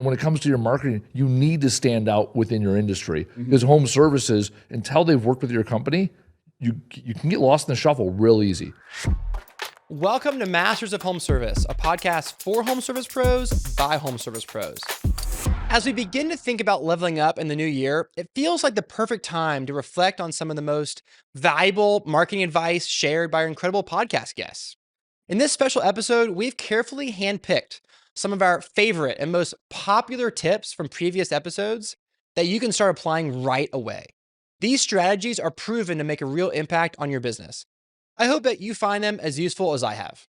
When it comes to your marketing, you need to stand out within your industry because home services, until they've worked with your company, you can get lost in the shuffle real easy. Welcome to Masters of Home Service, a podcast for home service pros by home service pros. As we begin to think about leveling up in the new year, it feels like the perfect time to reflect on some of the most valuable marketing advice shared by our incredible podcast guests. In this special episode, we've carefully handpicked some of our favorite and most popular tips from previous episodes that you can start applying right away. These strategies are proven to make a real impact on your business. I hope that you find them as useful as I have.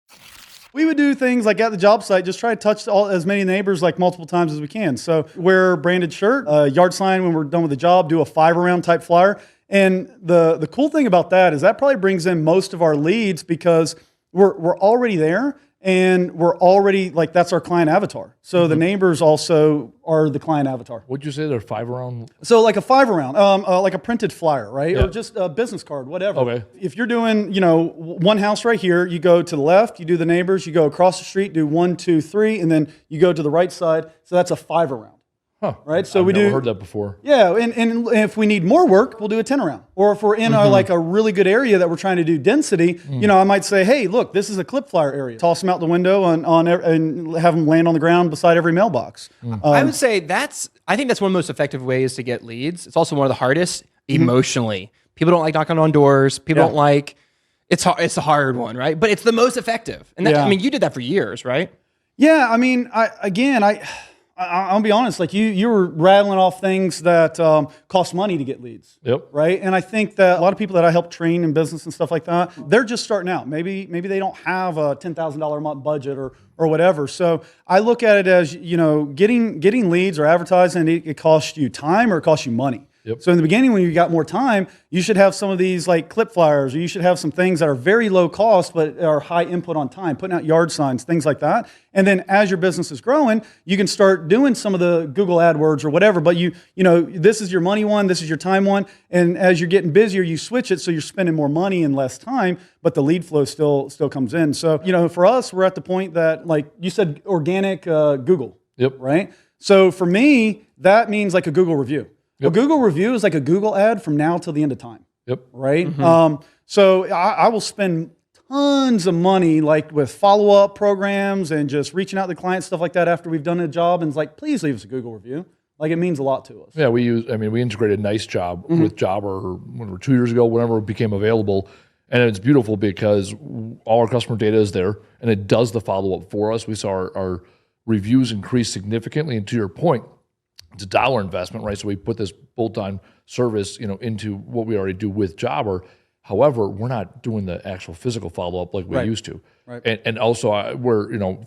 We would do things like at the job site, just try to touch as many neighbors like multiple times as we can. So wear a branded shirt, a yard sign when we're done with the job, do a 5-around type flyer. And the cool thing about that is that probably brings in most of our leads because we're already there. And we're already, like, that's our client avatar. So the neighbors also are the client avatar. What'd you say? They're 5-around? So like a 5-around, like a printed flyer, right? Yeah. Or just a business card, whatever. Okay. If you're doing, one house right here, you go to the left, you do the neighbors, you go across the street, do 1, 2, 3, and then you go to the right side. So that's a 5-around. Huh. Right? So I've we never do heard that before. Yeah, and if we need more work, we'll do a 10-around. Or if we're in a really good area that we're trying to do density, I might say, hey, look, this is a clip flyer area. Toss them out the window and have them land on the ground beside every mailbox. I would say I think that's one of the most effective ways to get leads. It's also one of the hardest emotionally. People don't like knocking on doors. People don't like, it's a hard one, right? But it's the most effective. And that, I mean, you did that for years, right? Yeah, I mean, I'll be honest, like you were rattling off things that cost money to get leads. Yep. Right? And I think that a lot of people that I help train in business and stuff like that, they're just starting out. Maybe they don't have a $10,000 a month budget or whatever. So I look at it as, getting leads or advertising, it costs you time or it costs you money. Yep. So in the beginning, when you got more time, you should have some of these like clip flyers, or you should have some things that are very low cost, but are high input on time, putting out yard signs, things like that. And then as your business is growing, you can start doing some of the Google AdWords or whatever, but this is your money one, this is your time one. And as you're getting busier, you switch it. So you're spending more money and less time, but the lead flow still comes in. So, for us, we're at the point that, like you said, organic Google. Yep. Right. So for me, that means like a Google review. Yep. A Google review is like a Google ad from now till the end of time. Yep. Right? So I will spend tons of money like with follow-up programs and just reaching out to clients, stuff like that after we've done a job, and it's like, please leave us a Google review. Like, it means a lot to us. Yeah, we integrated Nice Job with Jobber whenever 2 years ago, whenever it became available. And it's beautiful because all our customer data is there and it does the follow-up for us. We saw our reviews increase significantly. And to your point, it's a dollar investment, right? So we put this bolt-on service, into what we already do with Jobber. However, we're not doing the actual physical follow-up like we used to. Right. And also,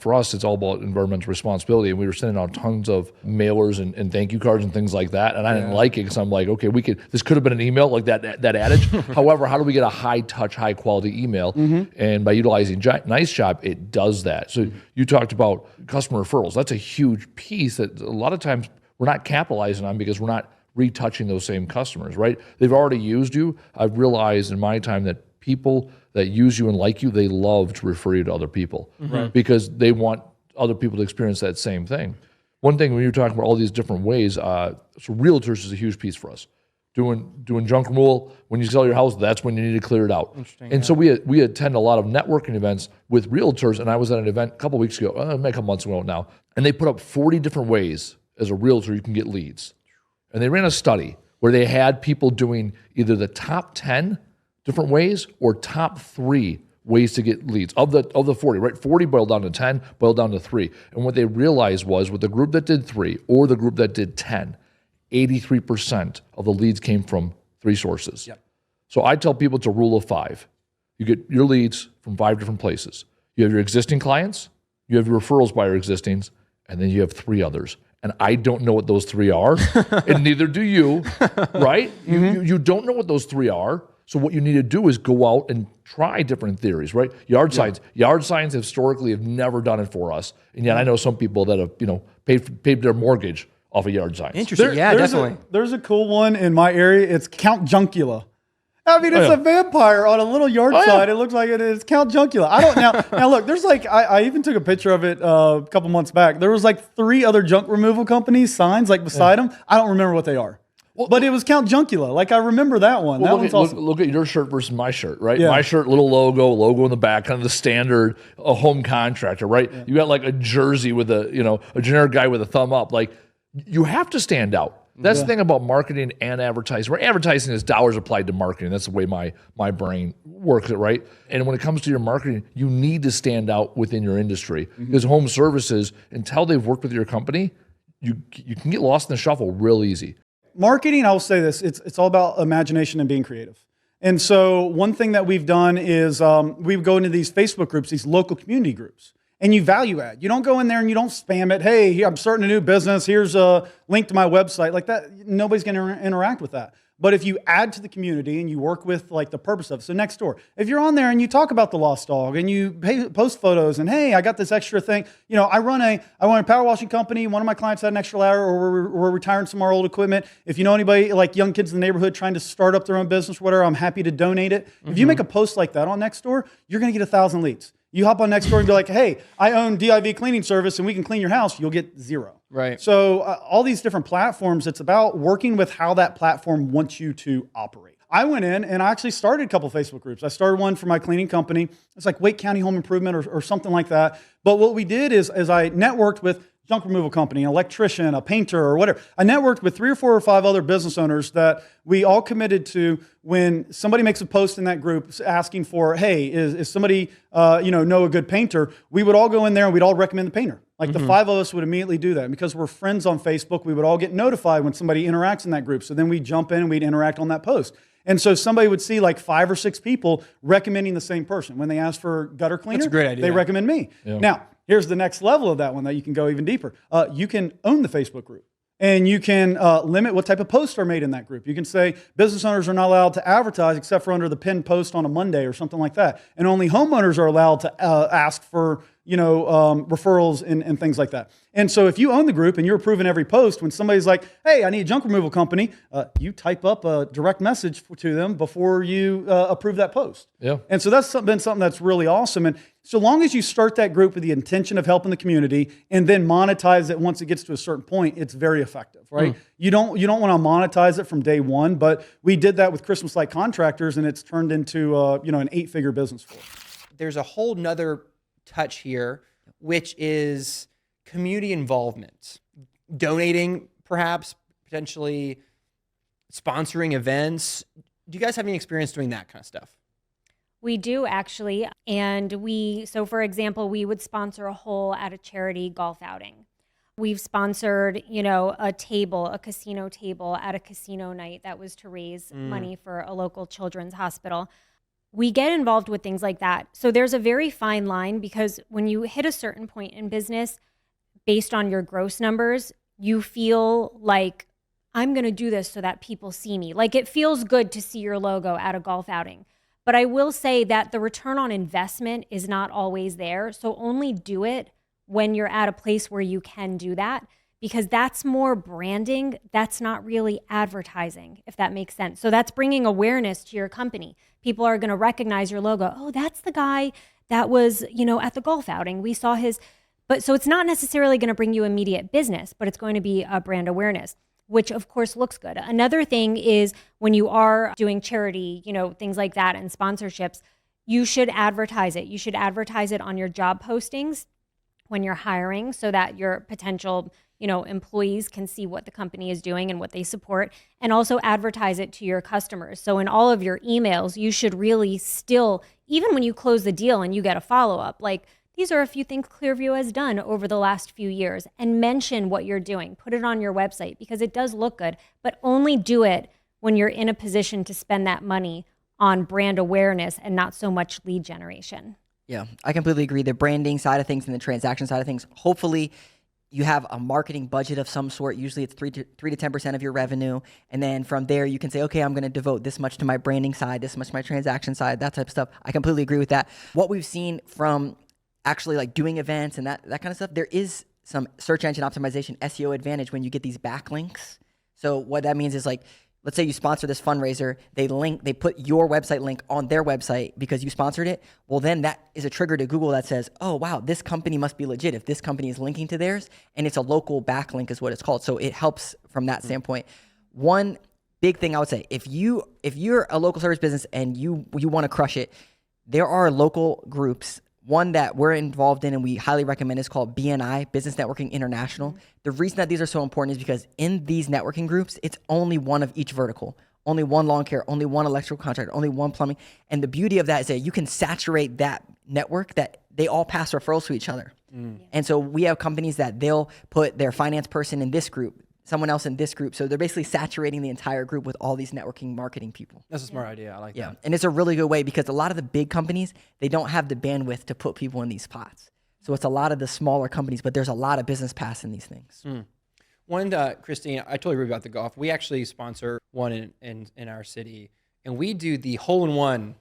for us, it's all about environmental responsibility. And we were sending out tons of mailers and thank you cards and things like that. And I didn't like it because I'm like, okay, this could have been an email, like that adage. However, how do we get a high-touch, high-quality email? And by utilizing Nice Job, it does that. So you talked about customer referrals. That's a huge piece that a lot of times we're not capitalizing on because we're not retouching those same customers, right? They've already used you. I've realized in my time that people that use you and like you, they love to refer you to other people because they want other people to experience that same thing. One thing when you're talking about all these different ways, so realtors is a huge piece for us. Doing junk removal, when you sell your house, that's when you need to clear it out. And so we attend a lot of networking events with realtors, and I was at an event a couple weeks ago, maybe a couple months ago now, and they put up 40 different ways as a realtor you can get leads. And they ran a study where they had people doing either the top 10 different ways or top 3 ways to get leads. Of the 40, right? 40 boiled down to 10, boiled down to 3. And what they realized was with the group that did 3 or the group that did 10, 83% of the leads came from 3 sources. Yep. So I tell people it's a rule of 5. You get your leads from 5 different places. You have your existing clients, you have your referrals by your existings, and then you have 3 others. And I don't know what those 3 are, and neither do you, right? You don't know what those 3 are. So what you need to do is go out and try different theories, right? Yard signs historically have never done it for us, and yet I know some people that have paid their mortgage off of yard signs. Interesting, definitely. There's a cool one in my area. It's Count Juncula. I mean, it's a vampire on a little yard sign. It looks like it is Count Juncula. I don't now look, there's like, I even took a picture of it a couple months back. There was like 3 other junk removal companies signs like beside them. I don't remember what they are. But it was Count Juncula. Like, I remember that one. That one's awesome. Look at your shirt versus my shirt, right? Yeah. My shirt, little logo in the back, kind of the standard home contractor, right? Yeah. You got like a jersey with a generic guy with a thumb up. Like, you have to stand out. That's the thing about marketing and advertising. Right? Advertising is dollars applied to marketing. That's the way my brain works, right? And when it comes to your marketing, you need to stand out within your industry. Because home services, until they've worked with your company, you can get lost in the shuffle real easy. Marketing, I will say this, it's all about imagination and being creative. And so one thing that we've done is we go into these Facebook groups, these local community groups, and you value add. You don't go in there and you don't spam it. Hey, I'm starting a new business. Here's a link to my website. Like that, nobody's going to interact with that. But if you add to the community and you work with like the purpose of it, so Nextdoor, if you're on there and you talk about the lost dog and you post photos and hey, I got this extra thing. I run a power washing company. One of my clients had an extra ladder, or we're retiring some of our old equipment. If you know anybody like young kids in the neighborhood trying to start up their own business or whatever, I'm happy to donate it. If you make a post like that on Nextdoor, you're going to get 1,000 leads. You hop on Nextdoor and be like, hey, I own DIV cleaning service and we can clean your house. You'll get 0. Right. So all these different platforms, it's about working with how that platform wants you to operate. I went in and I actually started a couple Facebook groups. I started one for my cleaning company. It's like Wake County Home Improvement or something like that. But what we did is I networked with junk removal company, an electrician, a painter, or whatever. I networked with 3 or 4 or 5 other business owners that we all committed to. When somebody makes a post in that group asking for, hey, is somebody know a good painter? We would all go in there and we'd all recommend the painter. Like the 5 of us would immediately do that. And because we're friends on Facebook, we would all get notified when somebody interacts in that group. So then we'd jump in and we'd interact on that post. And so somebody would see like 5 or 6 people recommending the same person. When they ask for gutter cleaner, that's a great idea. They recommend me. Yeah. Now, here's the next level of that one that you can go even deeper. You can own the Facebook group. And you can limit what type of posts are made in that group. You can say business owners are not allowed to advertise except for under the pinned post on a Monday or something like that. And only homeowners are allowed to ask for referrals and things like that. And so if you own the group and you're approving every post, when somebody's like, hey, I need a junk removal company, you type up a direct message to them before you approve that post. Yeah. And so that's been something that's really awesome. And so long as you start that group with the intention of helping the community and then monetize it once it gets to a certain point, it's very effective, right? You don't want to monetize it from day one, but we did that with Christmas Light Contractors and it's turned into an 8-figure business for us. There's a whole nother touch here, which is community involvement, donating, perhaps potentially sponsoring events. Do you guys have any experience doing that kind of stuff? We do actually. And so for example, we would sponsor a hole at a charity golf outing. We've sponsored, a casino table at a casino night that was to raise money for a local children's hospital. We get involved with things like that. So there's a very fine line because when you hit a certain point in business, based on your gross numbers, you feel like, I'm going to do this so that people see me. Like it feels good to see your logo at a golf outing. But I will say that the return on investment is not always there. So only do it when you're at a place where you can do that, because that's more branding. That's not really advertising, if that makes sense. So that's bringing awareness to your company. People are going to recognize your logo. Oh, that's the guy that was, at the golf outing. We saw his, but so it's not necessarily going to bring you immediate business, but it's going to be a brand awareness, which of course looks good. Another thing is when you are doing charity, things like that and sponsorships, you should advertise it. You should advertise it on your job postings when you're hiring so that your potential employees can see what the company is doing and what they support, and also advertise it to your customers. So in all of your emails, you should really still, even when you close the deal and you get a follow-up, like these are a few things Clearview has done over the last few years, and mention what you're doing. Put it on your website because it does look good, but only do it when you're in a position to spend that money on brand awareness and not so much lead generation. Yeah, I completely agree. The branding side of things and the transaction side of things, hopefully you have a marketing budget of some sort. Usually it's 3 to 10% of your revenue. And then from there you can say, okay, I'm going to devote this much to my branding side, this much to my transaction side, that type of stuff. I completely agree with that. What we've seen from actually like doing events and that kind of stuff, there is some search engine optimization, SEO advantage when you get these backlinks. So what that means is like let's say you sponsor this fundraiser, they put your website link on their website because you sponsored it. Well, then that is a trigger to Google that says, oh, wow, this company must be legit if this company is linking to theirs, and it's a local backlink is what it's called. So it helps from that standpoint. One big thing I would say, if you're a local service business and you want to crush it, there are local groups. One that we're involved in and we highly recommend is called BNI, Business Networking International. The reason that these are so important is because in these networking groups, it's only one of each vertical. Only one lawn care, only one electrical contractor, only one plumbing. And the beauty of that is that you can saturate that network that they all pass referrals to each other. And so we have companies that they'll put their finance person in this group, someone else in this group. So they're basically saturating the entire group with all these networking marketing people. That's a smart idea. I like that. And it's a really good way because a lot of the big companies, they don't have the bandwidth to put people in these pots. So it's a lot of the smaller companies, but there's a lot of business passing these things. One, Christine, I totally agree about the golf. We actually sponsor one in our city, and we do the hole-in-one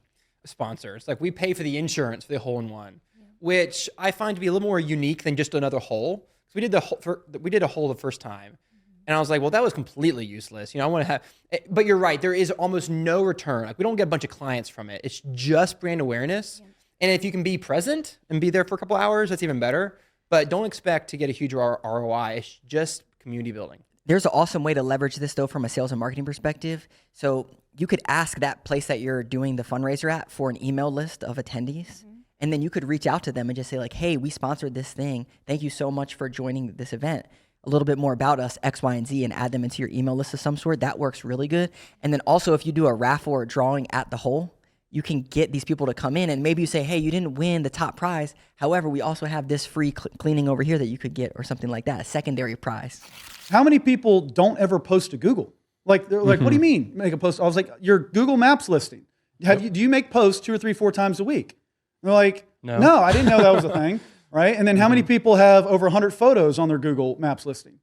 sponsors. Like we pay for the insurance for the hole-in-one, which I find to be a little more unique than just another hole. So we did a hole the first time. And I was like, well, that was completely useless. I want to have, but you're right. There is almost no return. Like we don't get a bunch of clients from it. It's just brand awareness. And if you can be present and be there for a couple hours, that's even better. But don't expect to get a huge ROI. It's just community building. There's an awesome way to leverage this though from a sales and marketing perspective. So you could ask that place that you're doing the fundraiser at for an email list of attendees. And then you could reach out to them and just say like, hey, we sponsored this thing. Thank you so much for joining this event. A little bit more about us, X, Y, and Z, and add them into your email list of some sort. That works really good. And then also if you do a raffle or drawing at the hole, you can get these people to come in and maybe you say, hey, you didn't win the top prize. However, we also have this free cleaning over here that you could get or something like that, a secondary prize. How many people don't ever post to Google? Like, they're like, what do you mean make a post? I was like, your Google Maps listing. Do you make posts 2 or 3, 4 times a week? And they're like, no, I didn't know that was a thing. Right? And then how many people have over 100 photos on their Google Maps listing?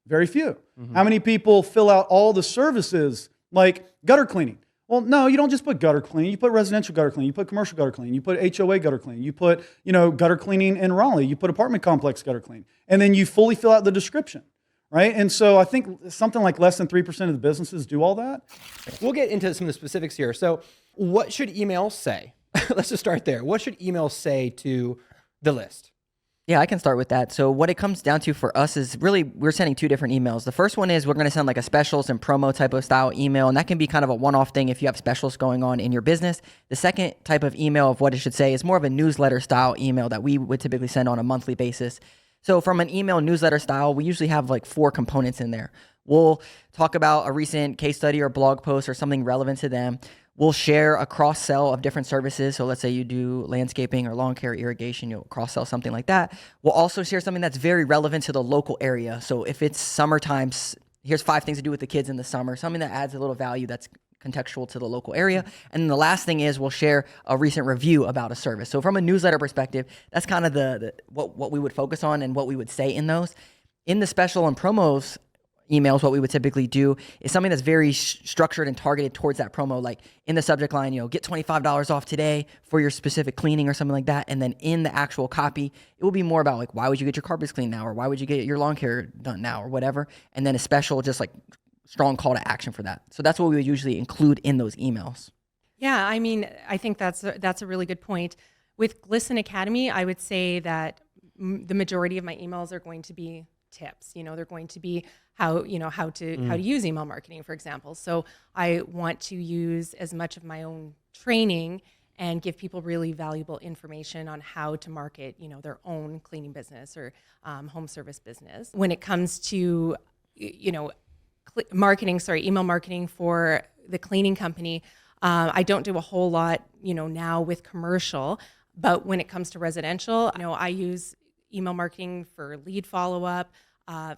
Very few. How many people fill out all the services like gutter cleaning? Well, no, you don't just put gutter cleaning. You put residential gutter cleaning. You put commercial gutter cleaning. You put HOA gutter cleaning. You put, gutter cleaning in Raleigh. You put apartment complex gutter cleaning. And then you fully fill out the description. Right? And so I think something like less than 3% of the businesses do all that. We'll get into some of the specifics here. So what should emails say? Let's just start there. What should emails say to the list? Yeah, I can start with that. So what it comes down to for us is really we're sending 2 different emails. The first one is we're going to send like a specials and promo type of style email, and that can be kind of a one-off thing if you have specials going on in your business. The second type of email of what it should say is more of a newsletter style email that we would typically send on a monthly basis. So from an email newsletter style, we usually have like 4 components in there. We'll talk about a recent case study or blog post or something relevant to them. We'll share a cross-sell of different services. So let's say you do landscaping or lawn care, irrigation, you'll cross-sell something like that. We'll also share something that's very relevant to the local area. So if it's summertime, here's 5 things to do with the kids in the summer, something that adds a little value that's contextual to the local area. And then the last thing is we'll share a recent review about a service. So from a newsletter perspective, that's kind of the what we would focus on and what we would say in those. In the special and promos emails, what we would typically do is something that's very structured and targeted towards that promo. Like in the subject line, get $25 off today for your specific cleaning or something like that. And then in the actual copy, it will be more about like, why would you get your carpets cleaned now? Or why would you get your lawn care done now or whatever? And then a special, just like strong call to action for that. So that's what we would usually include in those emails. Yeah, I mean, I think that's a really good point. With Glisten Academy, I would say that the majority of my emails are going to be tips. They're going to be how to use email marketing, for example. So I want to use as much of my own training and give people really valuable information on how to market, their own cleaning business or home service business. When it comes to, email marketing for the cleaning company, I don't do a whole lot, now with commercial, but when it comes to residential, I use email marketing for lead follow-up,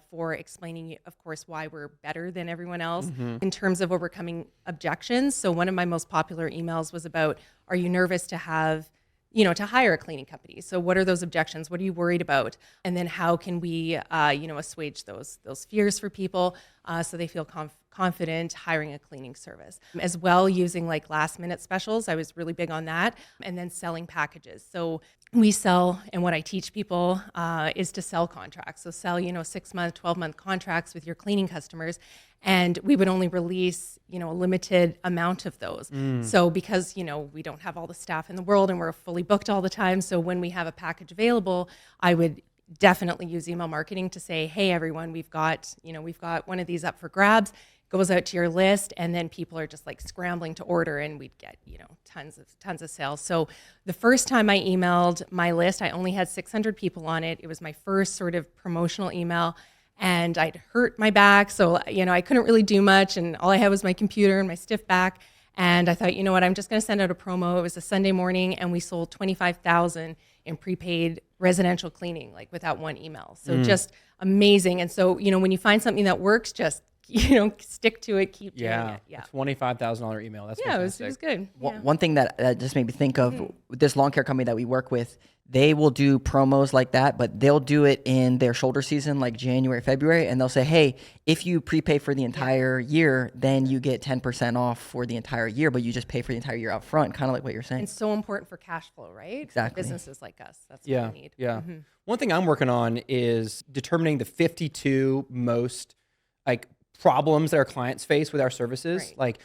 for explaining, of course, why we're better than everyone else in terms of overcoming objections. So one of my most popular emails was about, are you nervous to have, to hire a cleaning company? So what are those objections? What are you worried about? And then how can we, assuage those fears for people so they feel confident hiring a cleaning service? As well, using like last minute specials. I was really big on that. And then selling packages. So we sell, and what I teach people is to sell contracts. So sell, 6-month, 12-month contracts with your cleaning customers. And we would only release, a limited amount of those. So because, we don't have all the staff in the world and we're fully booked all the time. So when we have a package available, I would definitely use email marketing to say, hey, everyone, we've got one of these up for grabs. Goes out to your list, and then people are just like scrambling to order, and we'd get tons of sales. So the first time I emailed my list, I only had 600 people on it. It was my first sort of promotional email, and I'd hurt my back, so I couldn't really do much, and all I had was my computer and my stiff back. And I thought, you know what, I'm just going to send out a promo. It was a Sunday morning, and we sold 25,000 in prepaid residential cleaning, like without one email. So just amazing. And so when you find something that works, just stick to it, keep doing it. Yeah. $25,000 email. That's fantastic. It was good. Yeah. One thing that just made me think of with this lawn care company that we work with, they will do promos like that, but they'll do it in their shoulder season, like January, February, and they'll say, hey, if you prepay for the entire year, then you get 10% off for the entire year, but you just pay for the entire year up front, kind of like what you're saying. It's so important for cash flow, right? Exactly. Businesses like us, that's what we need. Yeah. One thing I'm working on is determining the 52 most problems that our clients face with our services, like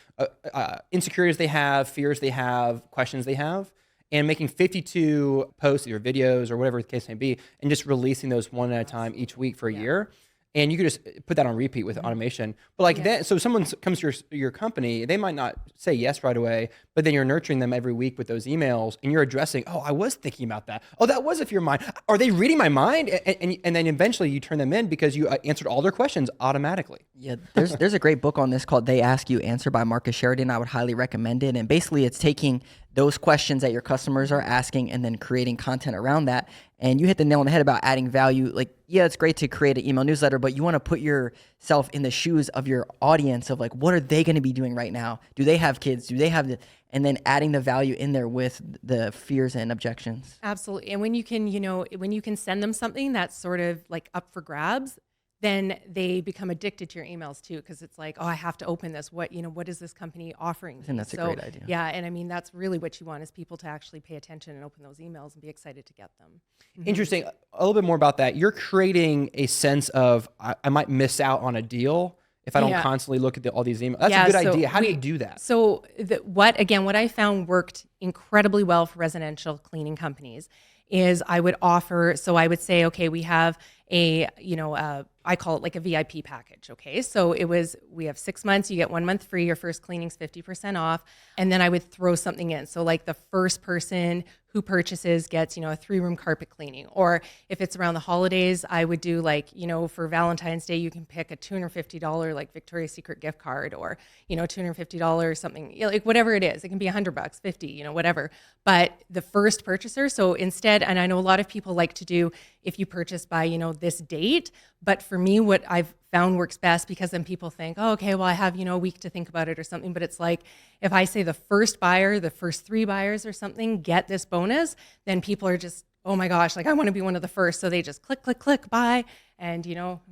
insecurities they have, fears they have, questions they have, and making 52 posts or videos or whatever the case may be, and just releasing those one at a time each week for a year. And you could just put that on repeat with automation. But then, so someone comes to your company, they might not say yes right away, but then you're nurturing them every week with those emails, and you're addressing, oh, I was thinking about that. Oh, that was if your mind. Are they reading my mind? And then eventually you turn them in because you answered all their questions automatically. Yeah, there's a great book on this called They Ask You Answer by Marcus Sheridan. I would highly recommend it. And basically it's taking those questions that your customers are asking and then creating content around that. And you hit the nail on the head about adding value. Like, yeah, it's great to create an email newsletter, but you want to put yourself in the shoes of your audience of like, what are they going to be doing right now? Do they have kids? Do they have and then adding the value in there with the fears and objections. Absolutely. And when you can, when you can send them something that's sort of like up for grabs, then they become addicted to your emails too, because it's like, oh, I have to open this. What is this company offering? I think that's a great idea. Yeah, and I mean, that's really what you want is people to actually pay attention and open those emails and be excited to get them. Interesting. A little bit more about that. You're creating a sense of, I might miss out on a deal if I don't constantly look at all these emails. That's a good idea. How do you do that? So what I found worked incredibly well for residential cleaning companies is I would say, okay, we have I call it like a VIP package. Okay. So we have 6 months, you get 1 month free, your first cleaning's 50% off. And then I would throw something in. So like the first person who purchases gets, a 3-room carpet cleaning. Or if it's around the holidays, I would do for Valentine's Day, you can pick a $250 like Victoria's Secret gift card or, $250 something, like whatever it is. It can be $100, 50, whatever. But the first purchaser, so instead, and I know a lot of people like to do if you purchase by, this date, but for me, what I've found works best, because then people think, oh, okay, well, I have, a week to think about it or something. But it's like, if I say the first buyer, the first 3 buyers or something get this bonus, then people are just, oh my gosh, like I want to be one of the first. So they just click, buy. And,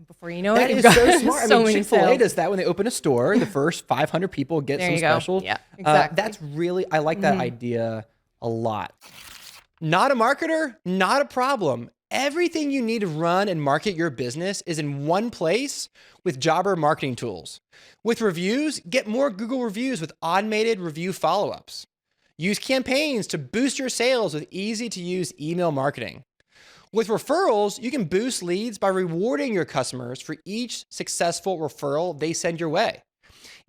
before you know that it, is so smart. so many Chick-fil-A sales. does that when they open a store, the first 500 people get some special. Yeah, exactly. That's really, I like that idea a lot. Not a marketer, not a problem. Everything you need to run and market your business is in one place with Jobber marketing tools. With reviews, get more Google reviews with automated review follow-ups. Use campaigns to boost your sales with easy-to-use email marketing. With referrals, you can boost leads by rewarding your customers for each successful referral they send your way.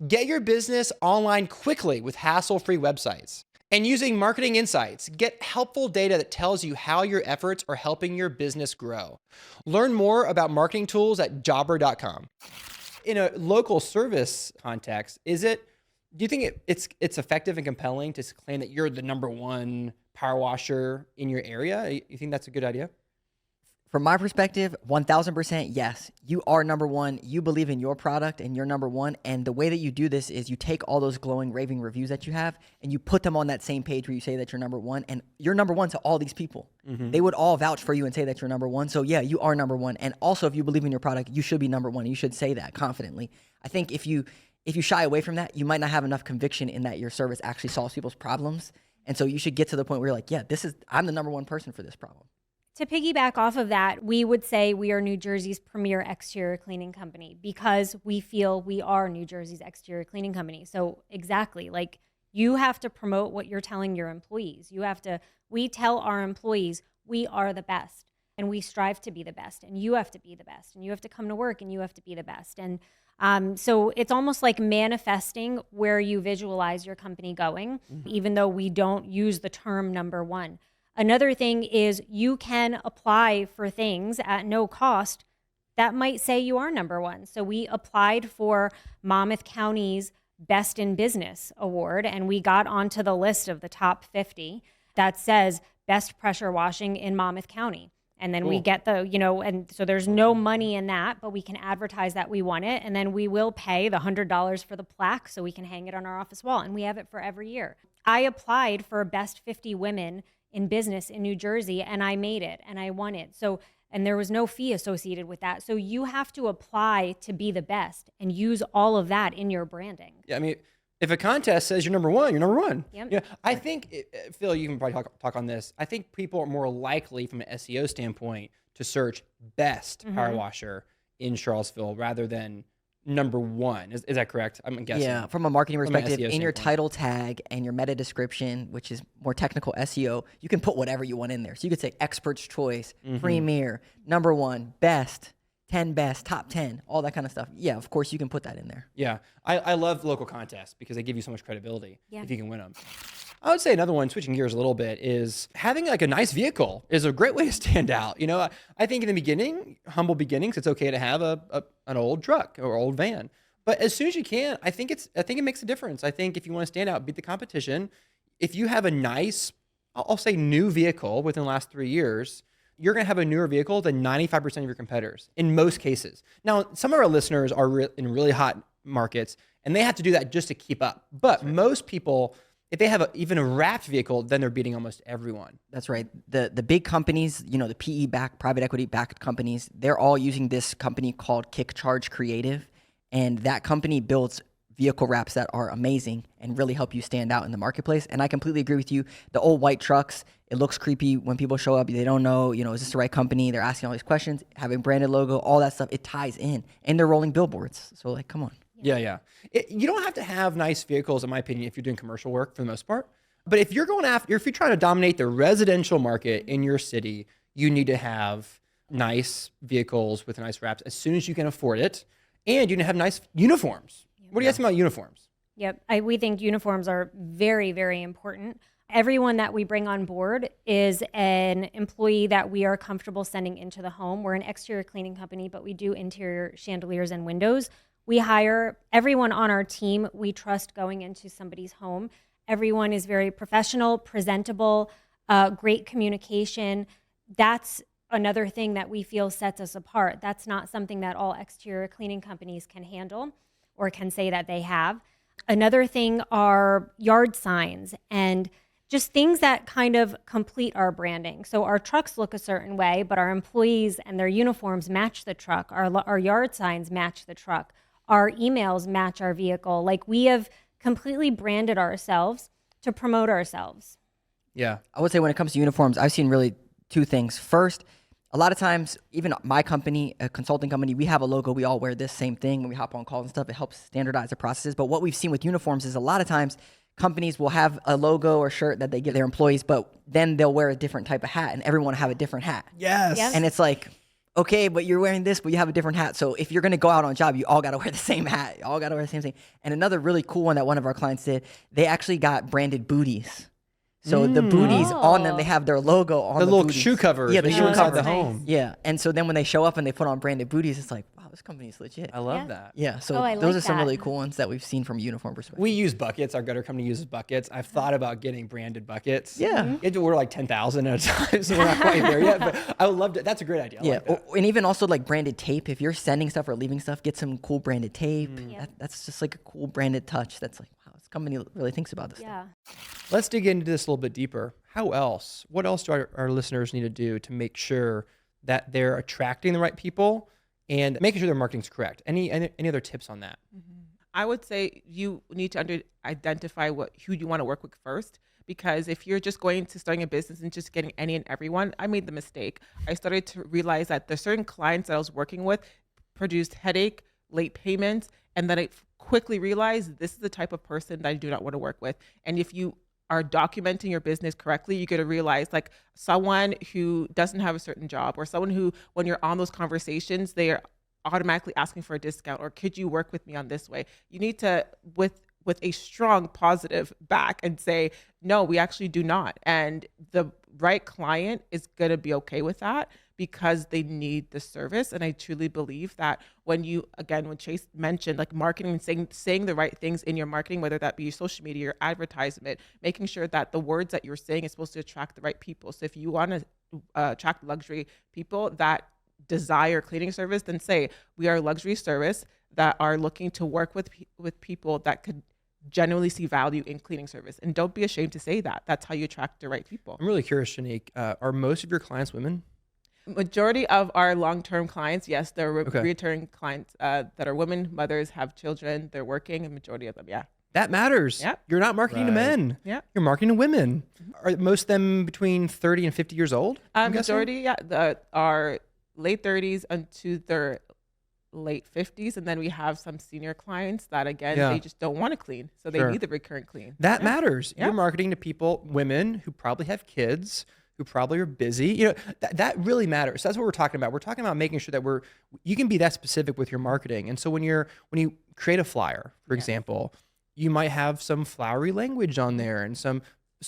Get your business online quickly with hassle-free websites. And using marketing insights, get helpful data that tells you how your efforts are helping your business grow. Learn more about marketing tools at jobber.com. In a local service context, do you think it's effective and compelling to claim that you're the number one power washer in your area? You think that's a good idea? From my perspective, 1000% yes. You are number one. You believe in your product and you're number one. And the way that you do this is you take all those glowing, raving reviews that you have and you put them on that same page where you say that you're number one. And you're number one to all these people. Mm-hmm. They would all vouch for you and say that you're number one. So yeah, you are number one. And also, if you believe in your product, you should be number one. You should say that confidently. I think if you shy away from that, you might not have enough conviction in that your service actually solves people's problems. And so you should get to the point where you're like, yeah, I'm the number one person for this problem. To piggyback off of that, we would say we are New Jersey's premier exterior cleaning company because we feel we are New Jersey's exterior cleaning company. So exactly, like you have to promote what you're telling your employees. We tell our employees we are the best and we strive to be the best, and you have to be the best, and you have to come to work and you have to be the best. And so it's almost like manifesting where you visualize your company going, even though we don't use the term number one. Another thing is you can apply for things at no cost that might say you are number one. So we applied for Monmouth County's Best in Business Award, and we got onto the list of the top 50 that says best pressure washing in Monmouth County. And then we get and so there's no money in that, but we can advertise that we won it. And then we will pay the $100 for the plaque so we can hang it on our office wall. And we have it for every year. I applied for Best 50 Women in Business in New Jersey, and I made it and I won it. So, and there was no fee associated with that. So you have to apply to be the best and use all of that in your branding. Yeah, I mean, if a contest says you're number one, you're number one. Yep. Yeah, I think, Phil, you can probably talk on this. I think people are more likely from an SEO standpoint to search best power washer in Charlottesville rather than number one. Is that correct? I'm guessing. Yeah, from a marketing From an perspective, SEO in your standpoint. title tag and your meta description, which is more technical SEO, you can put whatever you want in there. So you could say expert's choice, premier, number one, best, 10 best, top 10, all that kind of stuff. Yeah, of course you can put that in there. Yeah, I love local contests because they give you so much credibility Yeah. if you can win them. I would say another one, switching gears a little bit, is having like a nice vehicle is a great way to stand out. You know, I think in the beginning, humble beginnings, it's okay to have an old truck or old van. But as soon as you can, I think it makes a difference. I think if you want to stand out, beat the competition, if you have a nice, I'll say new vehicle within the last 3 years, you're going to have a newer vehicle than 95% of your competitors in most cases. Now, some of our listeners are in really hot markets and they have to do that just to keep up. But most people, if they have even a wrapped vehicle, then they're beating almost everyone. That's right. The big companies, you know, the PE-backed, private equity-backed companies, they're all using this company called Kick Charge Creative. And that company builds vehicle wraps that are amazing and really help you stand out in the marketplace. And I completely agree with you. The old white trucks, it looks creepy when people show up. They don't know, you know, is this the right company? They're asking all these questions, having branded logo, all that stuff. It ties in. And they're rolling billboards. So, like, come on. Yeah. You don't have to have nice vehicles, in my opinion, if you're doing commercial work for the most part. But if you're if you're trying to dominate the residential market in your city, you need to have nice vehicles with nice wraps as soon as you can afford it. And you need to have nice uniforms. What do you guys think about uniforms? Yep. We think uniforms are very, very important. Everyone that we bring on board is an employee that we are comfortable sending into the home. We're an exterior cleaning company, but we do interior chandeliers and windows. We hire everyone on our team we trust going into somebody's home. Everyone is very professional, presentable, great communication. That's another thing that we feel sets us apart. That's not something that all exterior cleaning companies can handle or can say that they have. Another thing are yard signs and just things that kind of complete our branding. So our trucks look a certain way, but our employees and their uniforms match the truck. Our yard signs match the truck. Our emails match our vehicle. Like, we have completely branded ourselves to promote ourselves. Yeah. I would say when it comes to uniforms, I've seen really two things. First, a lot of times, even my company, a consulting company, we have a logo. We all wear this same thing when we hop on calls and stuff. It helps standardize the processes. But what we've seen with uniforms is a lot of times companies will have a logo or shirt that they give their employees, but then they'll wear a different type of hat and everyone will have a different hat. Yes. Yep. And it's like, okay, but you're wearing this, but you have a different hat. So if you're going to go out on a job, you all got to wear the same hat. You all got to wear the same thing. And another really cool one that one of our clients did, they actually got branded booties. So the booties on them, they have their logo on The the little booties. shoe covers. Yeah, the when shoe you're inside covers. the home. Yeah, and so then when they show up and they put on branded booties, it's like, wow, this company is legit. I love Yeah. that. Yeah, so Oh, I those like are some that. really cool ones that we've seen from a uniform perspective. We use buckets. Our gutter company uses buckets. I've thought about getting branded buckets. Yeah. You have to order like 10,000 at a time, so we're not quite there yet. But I would love to. That's a great idea. I Yeah, like that. and even also like branded tape. If you're sending stuff or leaving stuff, get some cool branded tape. That's just like a cool branded touch. That's like, wow, this company really thinks about this stuff. Yeah. Let's dig into this a little bit deeper. What else do our listeners need to do to make sure that they're attracting the right people and making sure their marketing's correct? Any other tips on that? I would say you need to identify who you want to work with first, because if you're just going to starting a business and just getting any and everyone, I made the mistake. I started to realize that there's certain clients that I was working with produced headache, late payments, and then I quickly realized this is the type of person that I do not want to work with. And if you are documenting your business correctly, you're going to realize like someone who doesn't have a certain job, or someone who, when you're on those conversations, they are automatically asking for a discount, or could you work with me on this way? You need to, with a strong positive back, and say, no, we actually do not. And the right client is going to be okay with that because they need the service. And I truly believe that when you, again, when Chase mentioned like marketing and saying the right things in your marketing, whether that be your social media, your advertisement, making sure that the words that you're saying is supposed to attract the right people. So if you want to attract luxury people that desire cleaning service, then say, we are a luxury service that are looking to work with people that could genuinely see value in cleaning service. And don't be ashamed to say that. That's how you attract the right people. I'm really curious, Shanique, are most of your clients women? Majority of our long-term clients, yes, they're returning clients that are women, mothers, have children, they're working, and majority of them, yeah. That matters. Yep. You're not marketing to men. Yeah. You're marketing to women. Are most of them between 30 and 50 years old? Majority, are late 30s into their late 50s, and then we have some senior clients that, again, they just don't want to clean, so they need the recurrent clean. That matters. Yeah. You're marketing to people, women who probably have kids, who probably are busy. You know, that really matters. That's what we're talking about. We're talking about making sure that you can be that specific with your marketing. And so when you create a flyer, for example, you might have some flowery language on there and some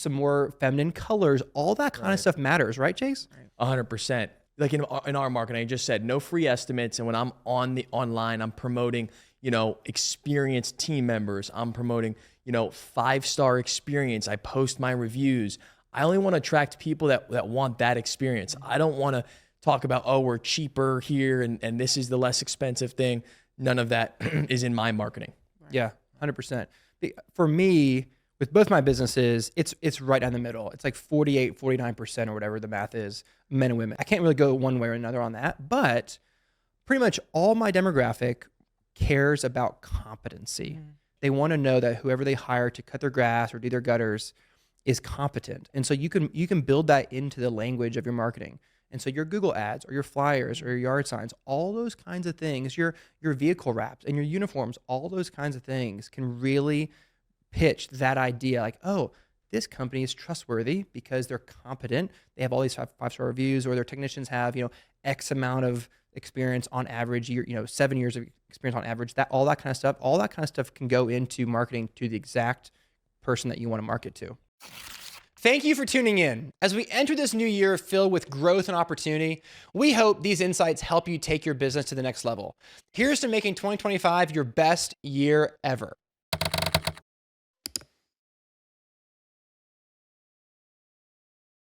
more feminine colors. All that kind of stuff matters, right, Chase? 100%. Like in our marketing, I just said no free estimates. And when I'm online, I'm promoting, experienced team members. I'm promoting, 5-star experience. I post my reviews. I only want to attract people that want that experience. I don't want to talk about, oh, we're cheaper here and this is the less expensive thing. None of that is in my marketing. Yeah, 100%. For me, with both my businesses, it's right down the middle. It's like 48, 49% or whatever the math is, men and women. I can't really go one way or another on that, but pretty much all my demographic cares about competency. They want to know that whoever they hire to cut their grass or do their gutters is competent. And so you can build that into the language of your marketing. And so your Google ads or your flyers or your yard signs, all those kinds of things, your vehicle wraps and your uniforms, all those kinds of things can really pitch that idea like, oh, this company is trustworthy because they're competent. They have all these five-star reviews, or their technicians have, X amount of experience on average, 7 years of experience on average, all that kind of stuff can go into marketing to the exact person that you want to market to. Thank you for tuning in. As we enter this new year filled with growth and opportunity, we hope these insights help you take your business to the next level. Here's to making 2025 your best year ever.